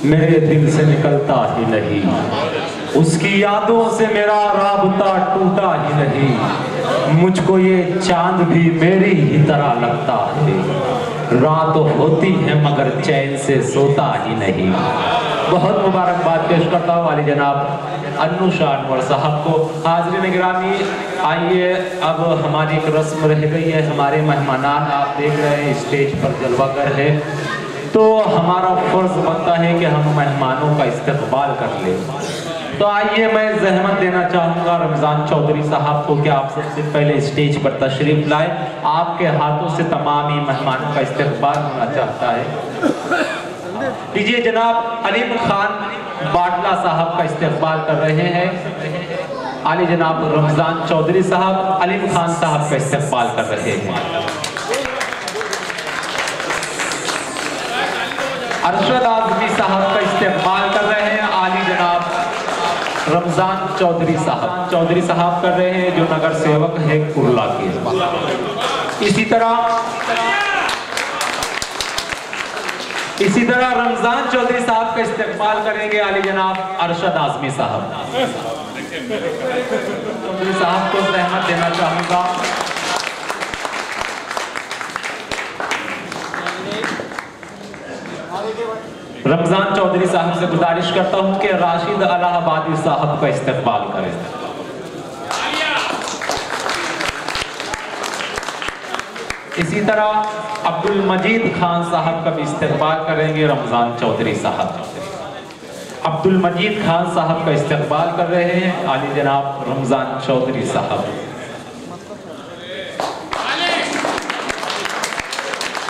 मेरे दिल से निकलता ही नहीं, उसकी यादों से मेरा राबता टूटा ही नहीं। मुझको ये चांद भी मेरी ही तरह लगता है, रात होती है मगर चैन से सोता ही नहीं। बहुत मुबारकबाद पेश करता हूँ वाली जनाब अन्नू शाह अनवर साहब को। हाज़रीन गिरामी, आइए अब हमारी एक रस्म रह गई है, हमारे मेहमान आप देख रहे हैं स्टेज पर जलवागर है, तो हमारा फर्ज बनता है कि हम मेहमानों का इस्तकबाल कर लें। तो आइए मैं जहमत देना चाहूँगा रमज़ान चौधरी साहब को कि आप सबसे पहले स्टेज पर तशरीफ़ लाए। आपके हाथों से तमाम ही मेहमानों का इस्तकबाल होना चाहता है। लीजिए जनाब अलीम खान बाटला साहब का इस्तकबाल कर रहे हैं। आली जनाब रमज़ान चौधरी साहब अलीम खान साहब का इस्तकबाल कर रहे हैं। अरशद आज़मी साहब का इस्तेमाल कर रहे हैं। आली जनाब रमज़ान चौधरी साहब कर रहे हैं जो नगर सेवक है कुर्ला के। इसी तरह रमज़ान चौधरी साहब का इस्तेमाल करेंगे आली जनाब अरशद आज़मी साहब। चौधरी साहब को रहमत देना चाहूँगा। रमज़ान चौधरी साहब से गुजारिश करता हूं कि राशिद अलाहाबादी साहब का इस्तेमाल करें। इसी तरह अब्दुल मजीद खान साहब का भी इस्तेमाल करेंगे रमज़ान चौधरी साहब। अब्दुल मजीद खान साहब का इस्तेमाल कर रहे हैं आली जनाब रमज़ान चौधरी साहब।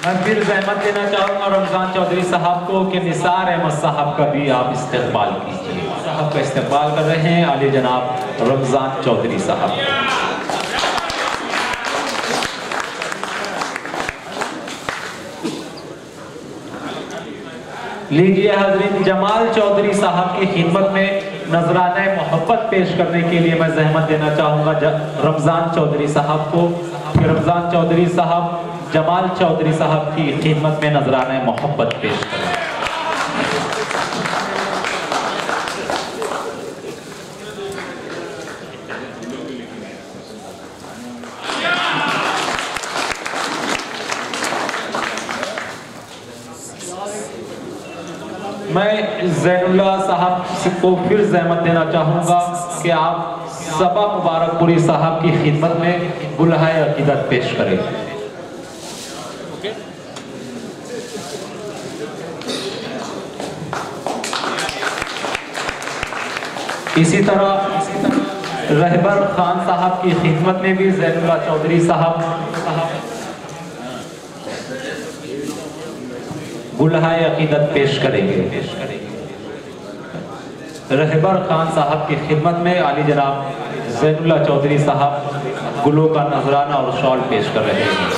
मैं फिर रहमत देना चाहूँगा रमज़ान चौधरी साहब को कि निसार अहमद साहब का भी आप इस्तेमाल कीजिए। साहब का इस्तेमाल कर रहे हैं आली जनाब रमज़ान चौधरी साहब। लीजिए हाज़रीन, जमाल चौधरी साहब की खिदमत में नजराना मोहब्बत पेश करने के लिए मैं जहमत देना चाहूँगा रमज़ान चौधरी साहब को। फिर रमज़ान चौधरी साहब जमाल चौधरी साहब की खिदमत में नजराना मोहब्बत पेश करें। मैं ज़ैनुल्लाह साहब को फिर जहमत देना चाहूँगा कि आप सबा मुबारकपुरी साहब की खिदमत में बुलहाए अकीदत पेश करें। इसी तरह रहबर खान साहब की खिदमत में भी ज़ैनुल्लाह चौधरी साहब बुलहाए अकीदत पेश करेंगे। रहबर खान साहब की खिदमत में आली जनाब ज़ैनुल्लाह चौधरी साहब गुलों का नजराना और शॉल पेश कर रहे हैं।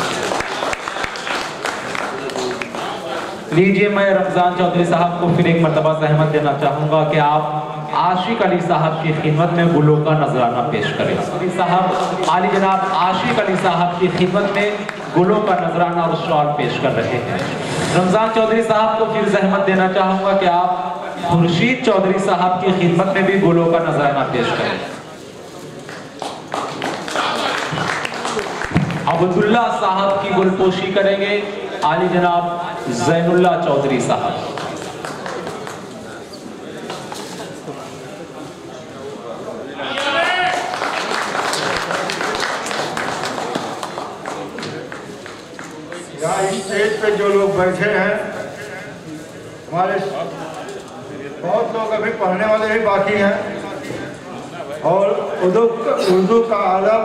लीजिए मैं रमज़ान चौधरी साहब को फिर एक मरतबा सहमत देना चाहूँगा कि आप आशिक अली साहब की खिदमत में गुलों का नजराना पेश करें। साहब आली जनाब आशिक अली साहब की खिदमत में गुलों का नजराना और शॉल पेश कर रहे हैं। रमज़ान चौधरी साहब को फिर जहमत देना चाहूँगा कि आप खुर्शीद चौधरी साहब की खिदमत में भी गुलों का नजराना पेश करें। अब्दुल्ला साहब की गुलपोशी करेंगे आली जनाब ज़ैनुल्लाह चौधरी साहब। स्टेज पे जो लोग बैठे हैं, हमारे बहुत लोग अभी पढ़ने वाले भी बाकी हैं और उर्दू का अदब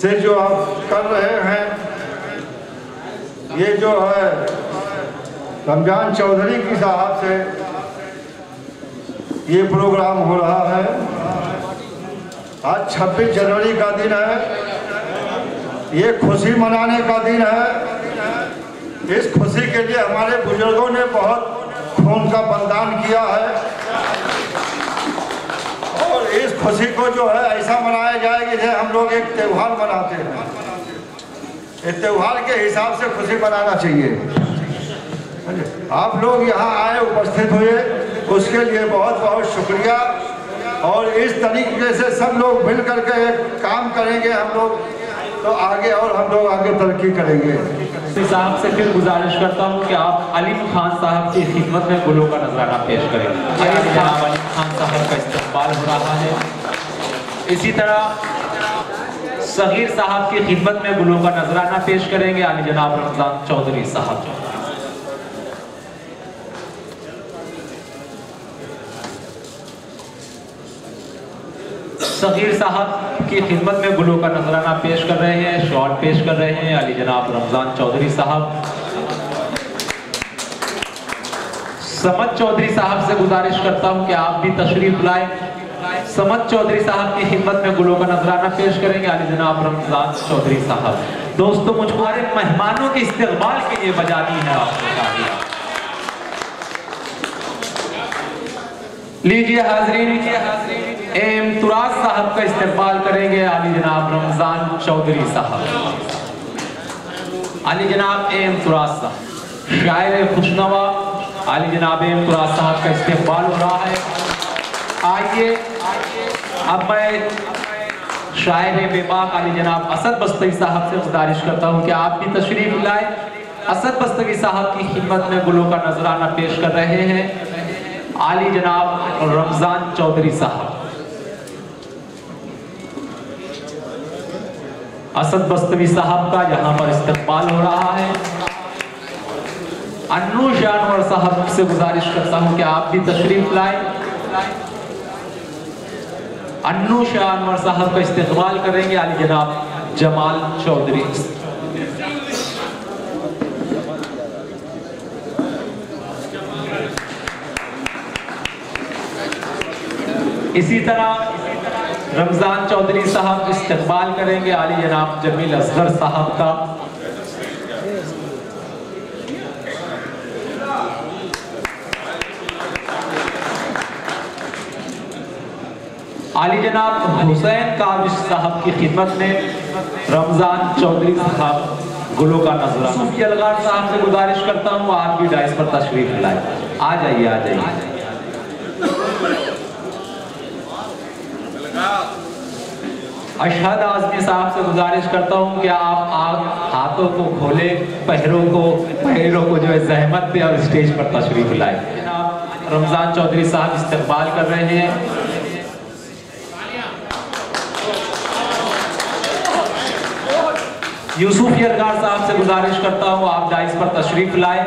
से जो आप कर रहे हैं, ये जो है रमज़ान चौधरी की साहब से ये प्रोग्राम हो रहा है आज 26 जनवरी का दिन है, ये खुशी मनाने का दिन है। इस खुशी के लिए हमारे बुजुर्गों ने बहुत खून का बलिदान किया है और इस खुशी को जो है ऐसा मनाया जाए कि जैसे हम लोग एक त्यौहार मनाते हैं। इस त्यौहार के हिसाब से खुशी मनाना चाहिए। आप लोग यहाँ आए, उपस्थित हुए, उसके लिए बहुत बहुत शुक्रिया। और इस तरीके से सब लोग मिल करके एक काम करेंगे हम लोग तो आगे और हम लोग आगे तरक्की करेंगे। साहब से फिर गुजारिश करता हूँ कि आप अलीम खान साहब की खिदमत में गुलों का नजराना पेश करें। जनाब अलीम खान साहब का इस्तेमाल हो रहा है। इसी तरह सगीर साहब की खिदमत में गुलों का नजराना पेश करेंगे आली जनाब रमजान चौधरी साहब। सगीर साहब की खिदमत में गुलों का नजराना पेश कर रहे हैं, शॉट पेश कर रहे हैं अली जनाब रमजान चौधरी साहब। समद चौधरी साहब से गुजारिश करता हूं कि आप भी तशरीफ लाएं। समद चौधरी साहब की खिदमत में गुलों का नजराना पेश करेंगे अली जनाब रमजान चौधरी साहब। दोस्तों, मुझको हमारे मेहमानों के इस्तेमाल के लिए बजानी है आपने। लीजिए हाजरीन, एम तुराज साहब का इस्तेमाल करेंगे आली जनाब रमजान चौधरी साहब। आली जनाब एम तुराज साहब, शायर खुशनवा आली जनाब एम तुराज साहब का इस्तेमाल हो रहा है। आइए अब मैं शायर बेबाक आली जनाब असद बस्तवी साहब से गुजारिश करता हूँ कि आप भी तशरीफ लाए। असद बस्तवी साहब की खिदमत में गुलों का नजराना पेश कर रहे हैं आली जनाब रमजान चौधरी साहब। असद बस्तवी साहब का यहाँ पर इस्तेमाल हो रहा है। अन्नू जानवर साहब से गुजारिश करता हूँ कि आप भी तशरीफ लाए। अन्नू जानवर साहब का इस्तेमाल करेंगे आली जनाब जमाल चौधरी। इसी तरह रमजान चौधरी साहब इस्तेमाल करेंगे आली जनाब जमील असगर साहब का। आली जनाब हुसैन काविश साहब की खिदमत में रमजान चौधरी साहब गुलों का नजरा। सूफी अलगार साहब से गुजारिश करता हूँ आप भी डाइस पर तशरीफ लाए। आ जाइए, आ जाइए। अशहद आजमी साहब से गुजारिश करता हूँ कि आप हाथों को खोले, पैरों को जो है जहमत दे और स्टेज पर तशरीफ लाए। जनाब रमजान चौधरी साहब इस्तेमाल कर रहे हैं। यूसुफ यलगार साहब से गुजारिश करता हूँ आप डाइस पर तशरीफ लाए।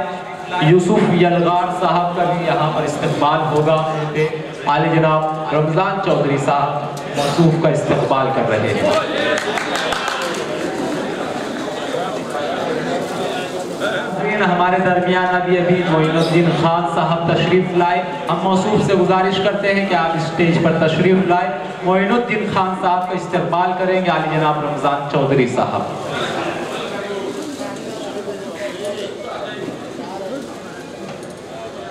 यूसुफ यलगार साहब का भी यहाँ पर इस्तेमाल होगा। आली जनाब रमजान चौधरी साहब मौसूफ का इस्तेमाल कर रहे हैं। हमारे दरमियान अभी मोइनुद्दीन खान साहब तशरीफ लाए। हम मौसूफ से गुजारिश करते हैं कि आप स्टेज पर तशरीफ लाए। मोइनुद्दीन खान साहब का इस्तेमाल करेंगे आली जनाब रमजान चौधरी साहब।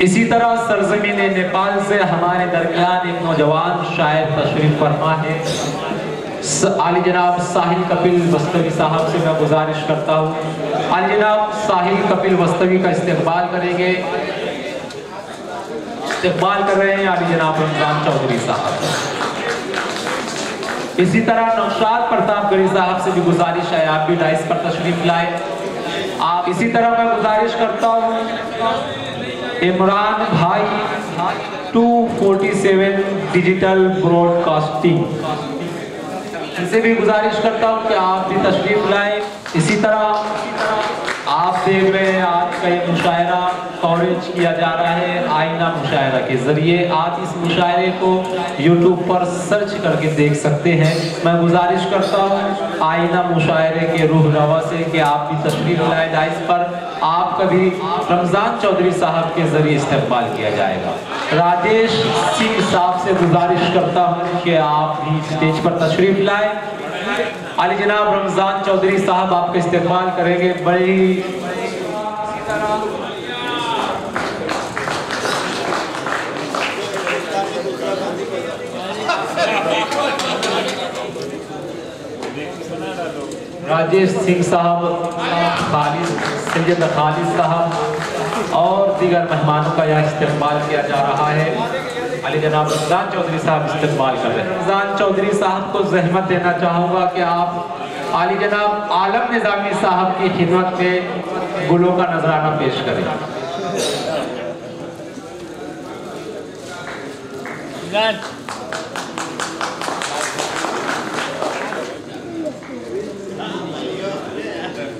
इसी तरह सरजमीन नेपाल से हमारे दरमियान एक नौजवान शायर तशरीफ फरमा है आली जनाब साहिल कपिल वस्तवी साहब से मैं गुजारिश करता हूँ। आली जनाब साहिल कपिल वस्तवी का इस्तेमाल करेंगे, इस्तेमाल कर रहे हैं आली जनाब रमजान चौधरी साहब। इसी तरह नौशाद प्रतापगढ़ी साहब से भी गुजारिश है आप भी डाइस पर तशरीफ लाए। आप इसी तरह मैं गुजारिश करता हूँ इमरान भाई 247 डिजिटल ब्रॉडकास्टिंग, इनसे भी गुजारिश करता हूं कि आप भी तशरीफ लाएं। इसी तरह आप देख रहे हैं आज का ये मुशायरा कवरेज किया जा रहा है आईना मुशायरा के जरिए। आप इस मुशायरे को YouTube पर सर्च करके देख सकते हैं। मैं गुजारिश करता हूँ आईना मुशायरे के रूह रवा से कि आप भी तशरीफ लाए डाइस पर। आपका भी रमजान चौधरी साहब के जरिए इस्तेमाल किया जाएगा। राजेश सिंह साहब से गुजारिश करता हूँ कि आप भी स्टेज पर तशरीफ लाए। अली जनाब रमजान चौधरी साहब आपका इस्तेमाल करेंगे। बड़ी राजेश सिंह साहब, सैयद खालिद साहब और दीगर मेहमानों का यहाँ इस्तेमाल किया जा रहा है। अली जनाब रमजान चौधरी साहब इस्तेमाल कर रहे हैं। रमजान चौधरी साहब को जहमत देना चाहूँगा कि आप अली जनाब आलम निज़ामी साहब की खिदमत में गुलों का नजराना पेश करें।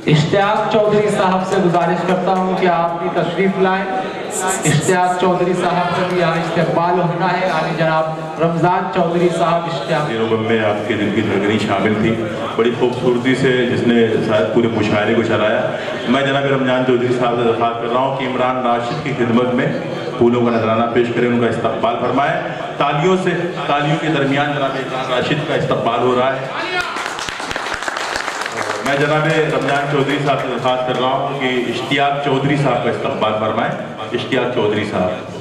इश्तियाक चौधरी साहब से गुजारिश करता हूं कि आप भी तशरीफ लाएं। इश्तियाक चौधरी साहब का भी यहाँ इस्तेमाल होना है। आगे जनाब रमजान चौधरी साहब इश्तियाक में आपके दिल की धड़कनी शामिल थी बड़ी खूबसूरती से, जिसने शायद पूरे मुशायरे को चलाया। मैं जनाब रमजान चौधरी साहब से दरख्वास्त कर रहा हूँ कि इमरान राशिद की खिदमत में फूलों का नजराना पेश करें, उनका इस्तकबाल फरमाएं। तालियों के दरमियान जनाब इमरान राशिद का इस्तकबाल हो रहा है। मैं जनाब रमजान चौधरी साहब से दरख्वास्त कर रहा हूँ कि इश्तियाक चौधरी साहब का इस्तकबाल फरमाएं। इश्तियाक चौधरी साहब।